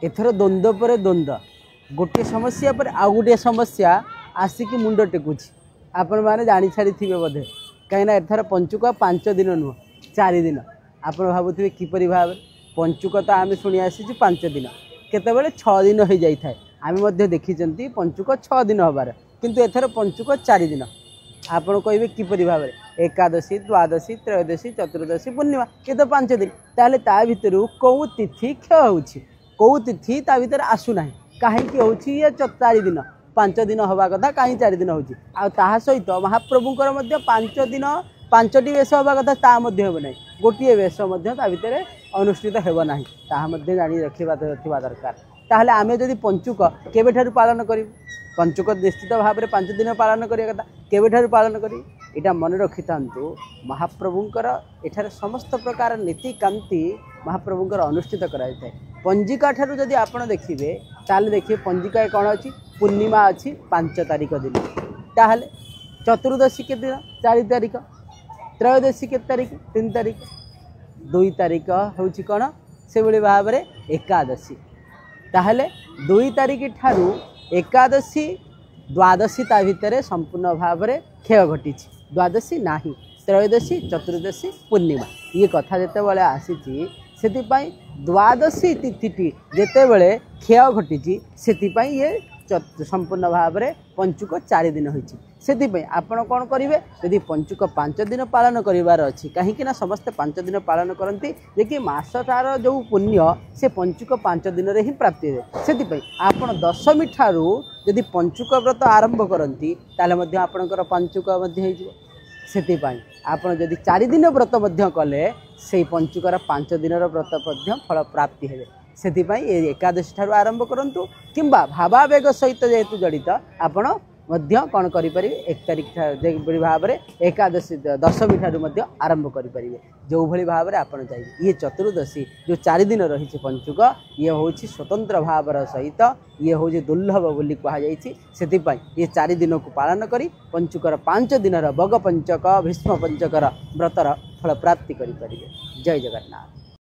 एथर द्वंद्व पर द्वंद्व गोटे समस्या पर आउ गोटे समस्या आसिक मुंड टेकुची आपण मैंने जानी छाड़ी थे बोधे कहीं एथर पंचुक 5 दिन नुह 4 दिन आप भावुवे किपरि भाव पंचुक तो आम शुणी आसी 5 दिन केतबेले 6 दिन हो जाए आम देखी पंचुक 6 दिन हबार किंतु एथर पंचुक 4 दिन आपड़ कहे किपरि भाव एकादशी द्वादशी त्रयोदशी चतुर्दशी पूर्णिमा ये तो 5 दिन ताहले ता भितर कौ तिथि क्षय होची कौ तिथि ता भितर आसुना कहीं होची ये 4 दिन 5 दिन हवा कथा कहीं 4 दिन होची आ सहित महाप्रभुंकर 5 दिन 5टी वेश हवा कथा ता हेब ना गोटे वेश भितर अनुष्ठित हेब ना जानी रखा दरकार ताहले आमे जदि पंचुक केबेठारु पालन करूँ पंचुक निश्चित भाव में 5 दिन पालन करिया कथा केबेठारु पालन करी इटा मन रखि थांतु महाप्रभुंकर एठार समस्त प्रकार नीतिकांति महाप्रभुंकर अनुष्ठित कराई थाए पंजिका ठारू जदि आपण देखिबे ताले देखिए पंजिका कौन अच्छी पूर्णिमा अच्छी 5 तारिख दिन ताहले चतुर्दशी के दिन 4 तारिख त्रयोदशी के तारिख 3 तारिख 2 तारिख हूँ कौन से भाव में एकादशी ताहले 2 तारिख ठारू एकादशी द्वादशी ता भितर संपूर्ण भाव में क्षय घटी द्वादशी नाही त्रयोदशी चतुर्दशी पूर्णिमा ये कथा जिते बड़े आसी से द्वादशी तिथि जिते बड़े क्षय घटी से ये संपूर्ण भाव में पंचुक 4 दिन होती आपण कौन करेंगे यदि पंचुक 5 दिन पालन करार अच्छी कहीं समस्ते 5 दिन पालन करती जे मसटार जो पुण्य से पंचुक 5 दिन में ही प्राप्ति है से आपण दशमी ठारू यदि पंचुक व्रत आरंभ करती ताले आपणकर पंचुक से आपड़ जदि 4 दिन व्रत कले से पंचुकर 5 दिन व्रत फल प्राप्ति है से एकादशी ठारू आरंभ करूँ किंबा भावावेग सहित जेहेतु जड़ित आपण कौन करें 1 तारिख भाव में एकादशी दशमी ठारू आरंभ करें जो भली भाव में आपड़ जाइए ये चतुर्दशी जो 4 दिन रही पंचुक ये हूँ स्वतंत्र भाव सहित ये हूँ दुर्लभ बोली कहुई से ये 4 दिन को पालन करी पंचुकर 5 दिन बग पंचक भीष्म पंचकर व्रतर फल प्राप्ति करें। जय जगन्नाथ।